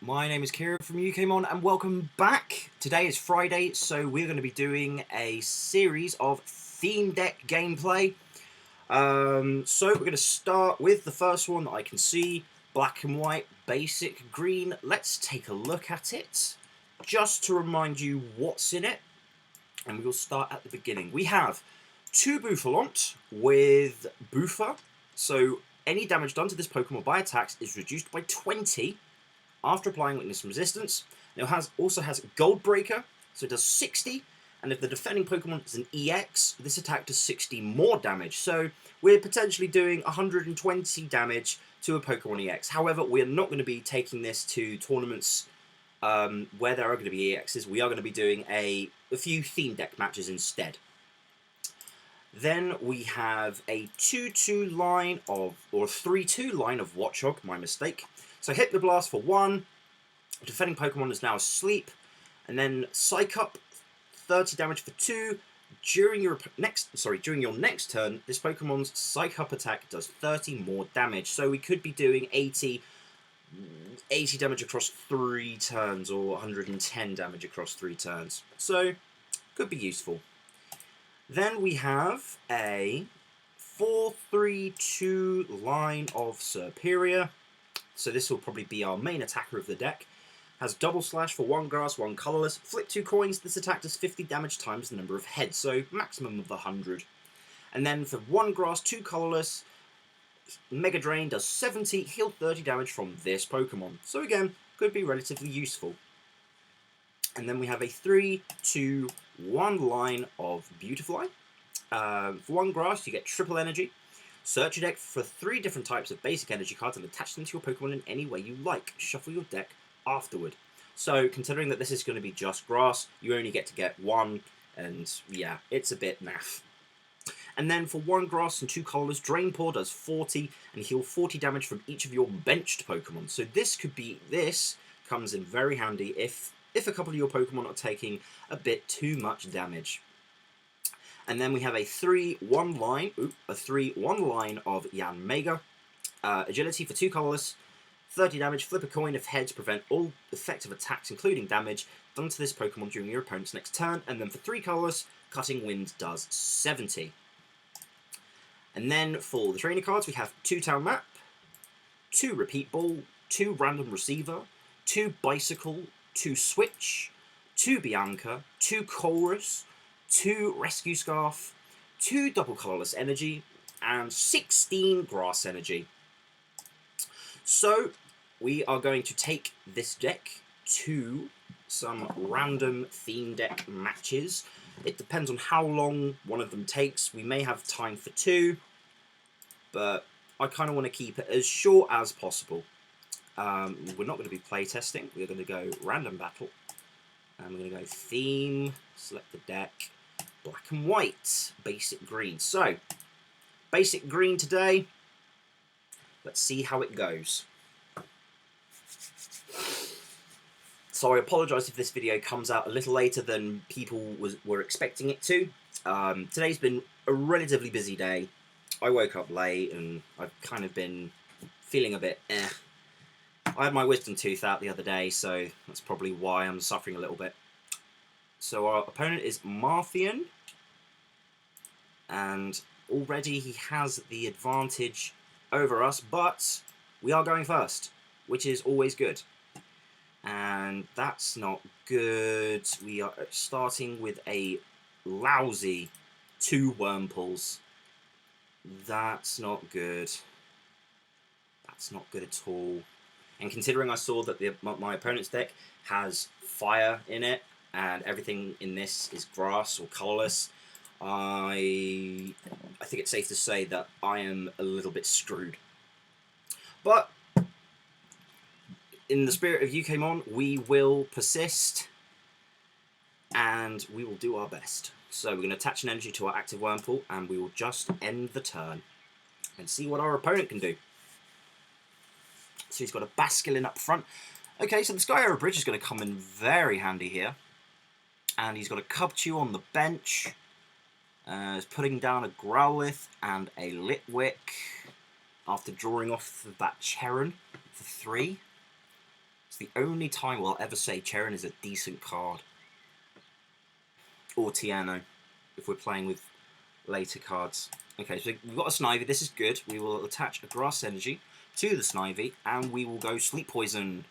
My name is Kieran from UKmon and welcome back. Today is Friday, so we're going to be doing a series of theme deck gameplay. So we're going to start with the first one that I can see, black and white, basic green. Let's take a look at it, just to remind you what's in it. And we will start at the beginning. We have 2 Bouffalante with Bouffa, so any damage done to this Pokemon by attacks is reduced by 20 after applying weakness and resistance. Now it also has Gold Breaker, so it does 60, and if the defending Pokemon is an EX, this attack does 60 more damage. So we're potentially doing 120 damage to a Pokemon EX. However, we're not going to be taking this to tournaments where there are going to be EXs. We are going to be doing a few theme deck matches instead. Then we have a 2-2 line of, or 3-2 line of Watchog, my mistake. So hit the blast for 1, defending Pokemon is now asleep, and then Psych Up, 30 damage for 2. During your next turn, this Pokemon's Psych Up attack does 30 more damage. So we could be doing 80 damage across 3 turns, or 110 damage across 3 turns. So, could be useful. Then we have a 4-3-2 line of Superior. So this will probably be our main attacker of the deck. Has Double Slash for 1 grass, 1 colourless. Flip 2 coins, this attack does 50 damage times the number of heads, so maximum of 100. And then for 1 grass, 2 colourless, Mega Drain does 70, heal 30 damage from this Pokemon. So again, could be relatively useful. And then we have a 3-2-1 line of Beautifly. For 1 grass, you get triple energy. Search your deck for 3 different types of basic energy cards and attach them to your Pokemon in any way you like. Shuffle your deck afterward. So, considering that this is going to be just grass, you only get to get 1, and yeah, it's a bit naff. And then for 1 grass and 2 colourless, Drain Pour does 40 and heal 40 damage from each of your benched Pokemon. So this comes in very handy if a couple of your Pokemon are taking a bit too much damage. And then we have a 3-1 line of Yanmega. Agility for 2 colourless, 30 damage, flip a coin if heads, prevent all effective attacks, including damage, done to this Pokemon during your opponent's next turn. And then for 3 colourless, Cutting Wind does 70. And then for the trainer cards, we have 2 Town Map, 2 Repeat Ball, 2 Random Receiver, 2 Bicycle, 2 Switch, 2 Bianca, 2 Chorus, 2 Rescue Scarf, 2 Double Colourless Energy, and 16 Grass Energy. So, we are going to take this deck to some random theme deck matches. It depends on how long one of them takes. We may have time for 2, but I kind of want to keep it as short as possible. We're not going to be playtesting. We're going to go random battle. And we're going to go theme, select the deck, black and white, basic green. So, basic green today. Let's see how it goes. So I apologise if this video comes out a little later than people were expecting it to. Today's been a relatively busy day. I woke up late and I've kind of been feeling a bit eh. I had my wisdom tooth out the other day, so that's probably why I'm suffering a little bit. So our opponent is Marthian, and already he has the advantage over us, but we are going first, which is always good. And that's not good. We are starting with a lousy 2 Wurmples. That's not good. That's not good at all. And considering I saw that my opponent's deck has fire in it, and everything in this is grass or colourless, I think it's safe to say that I am a little bit screwed. But in the spirit of UKmon, we will persist, and we will do our best. So we're going to attach an energy to our active Wurmple, and we will just end the turn and see what our opponent can do. So he's got a Basculin up front. Okay, so the Sky Arrow Bridge is going to come in very handy here. And he's got a Cubchoo on the bench. He's putting down a Growlithe and a Litwick after drawing off that Cheron for 3. It's the only time we'll ever say Cherin is a decent card. Or Tiano, if we're playing with later cards. Okay, so we've got a Snivy. This is good. We will attach a Grass Energy to the Snivy, and we will go Sleep Poison.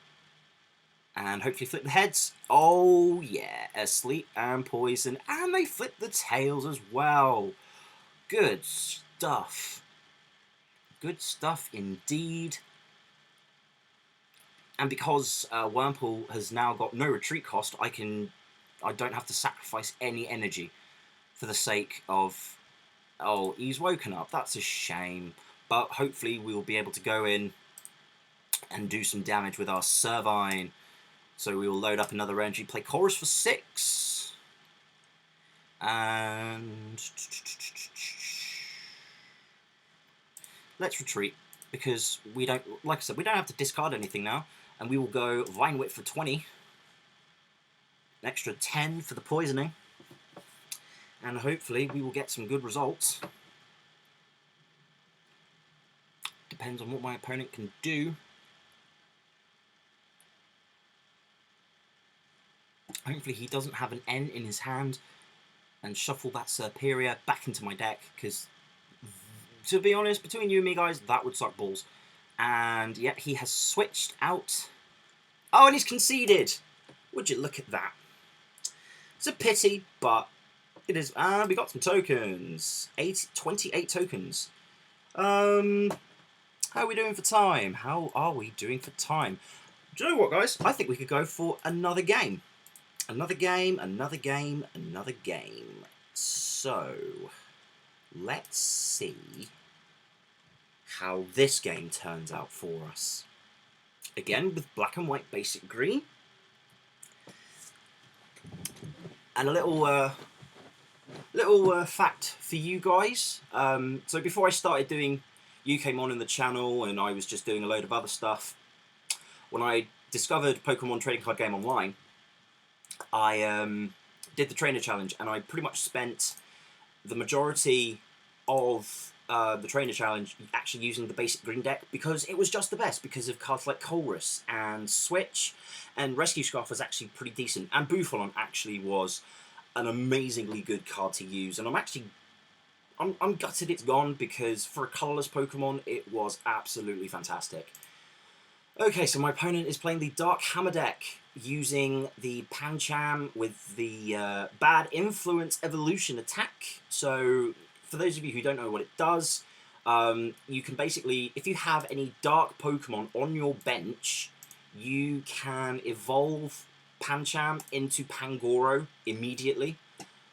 And hopefully flip the heads. Oh, yeah. A Sleep and Poison. And they flip the tails as well. Good stuff. Good stuff indeed. And because Wurmple has now got no retreat cost, I don't have to sacrifice any energy for the sake of... Oh, he's woken up. That's a shame. But hopefully we will be able to go in and do some damage with our Servine. So we will load up another energy, play Chorus for 6. And... let's retreat, because we don't, like I said, we don't have to discard anything now. And we will go Vine Whip for 20. An extra 10 for the poisoning. And hopefully we will get some good results. Depends on what my opponent can do. Hopefully he doesn't have an N in his hand and shuffle that Serperior back into my deck, because to be honest, between you and me, guys, that would suck balls. And yet he has switched out. Oh, and he's conceded. Would you look at that? It's a pity, but it is. We got some tokens. 28 tokens. How are we doing for time? How are we doing for time? Do you know what, guys? I think we could go for another game. Another game, another game, another game. So, let's see how this game turns out for us. Again, with black and white basic green. And a little fact for you guys. So before I started doing UK Mon in the channel, and I was just doing a load of other stuff, when I discovered Pokemon Trading Card Game Online, I did the trainer challenge, and I pretty much spent the majority of the trainer challenge actually using the basic green deck, because it was just the best, because of cards like Colress and Switch, and Rescue Scarf was actually pretty decent, and Bufalon actually was an amazingly good card to use. And I'm gutted it's gone, because for a colourless Pokemon it was absolutely fantastic. Okay, so my opponent is playing the Dark Hammer deck, using the Pancham with the Bad Influence Evolution attack. So, for those of you who don't know what it does, you can basically, if you have any dark Pokemon on your bench, you can evolve Pancham into Pangoro immediately.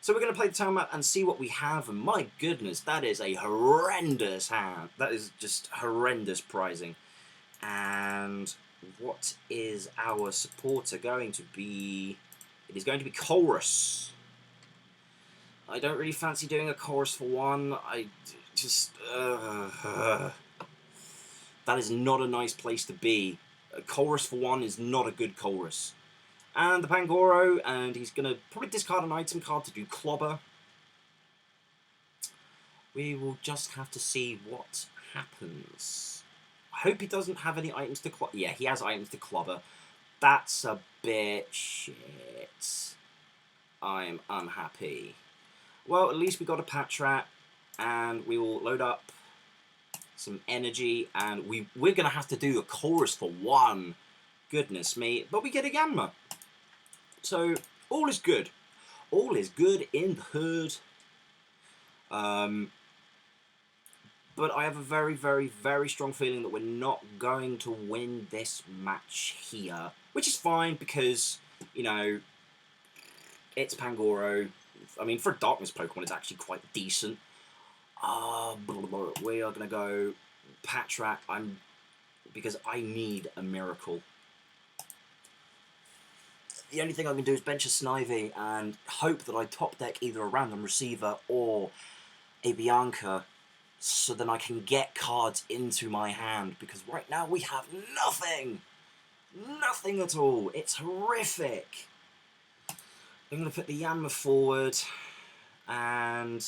So we're going to play the town map and see what we have, and my goodness, that is a horrendous hand. That is just horrendous prizing. And what is our supporter going to be? It is going to be Colress. I don't really fancy doing a Chorus for 1. I just... that is not a nice place to be. A Chorus for 1 is not a good Chorus. And the Pangoro, and he's going to probably discard an item card to do Clobber. We will just have to see what happens. I hope he doesn't have any items to clobber. Yeah, he has items to clobber. That's a bit shit. I'm unhappy. Well, at least we got a Patrat, and we will load up some energy, and we're going to have to do a Chorus for 1. Goodness me. But we get a Yanma. So, all is good. All is good in the hood. But I have a very, very, very strong feeling that we're not going to win this match here. Which is fine, because, you know, it's Pangoro. I mean, for a Darkness Pokemon, it's actually quite decent. We are going to go Patrat, because I need a miracle. The only thing I can do is bench a Snivy and hope that I top deck either a random receiver or a Bianca, so then I can get cards into my hand, because right now we have nothing. Nothing at all. It's horrific. I'm going to put the Yanma forward, and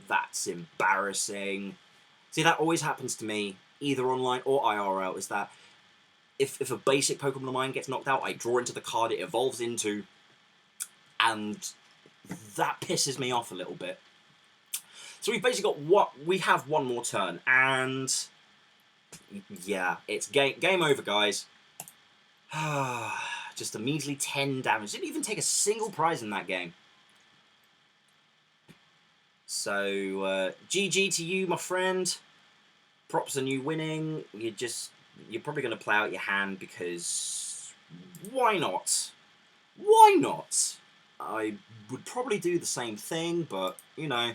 that's embarrassing. See, that always happens to me, either online or IRL, is that if a basic Pokemon of mine gets knocked out, I draw into the card it evolves into, and that pisses me off a little bit. So we've basically we have one more turn, and yeah, it's game over, guys. Just a measly 10 damage. Didn't even take a single prize in that game. So, GG to you, my friend. Props on you winning. You're probably going to play out your hand because why not? Why not? I would probably do the same thing, but, you know,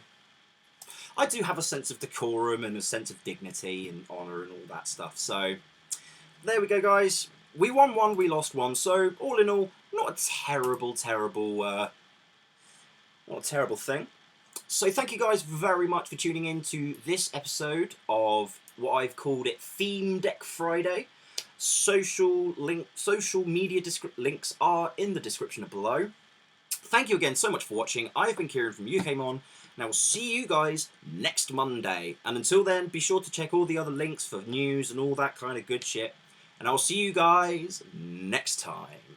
I do have a sense of decorum and a sense of dignity and honour and all that stuff. So, there we go, guys. We won one, we lost one. So, all in all, not a terrible thing. So thank you guys very much for tuning in to this episode of what I've called it Theme Deck Friday. Social media links are in the description below. Thank you again so much for watching. I've been Kieran from UKmon, and I will see you guys next Monday. And until then, be sure to check all the other links for news and all that kind of good shit. And I'll see you guys next time.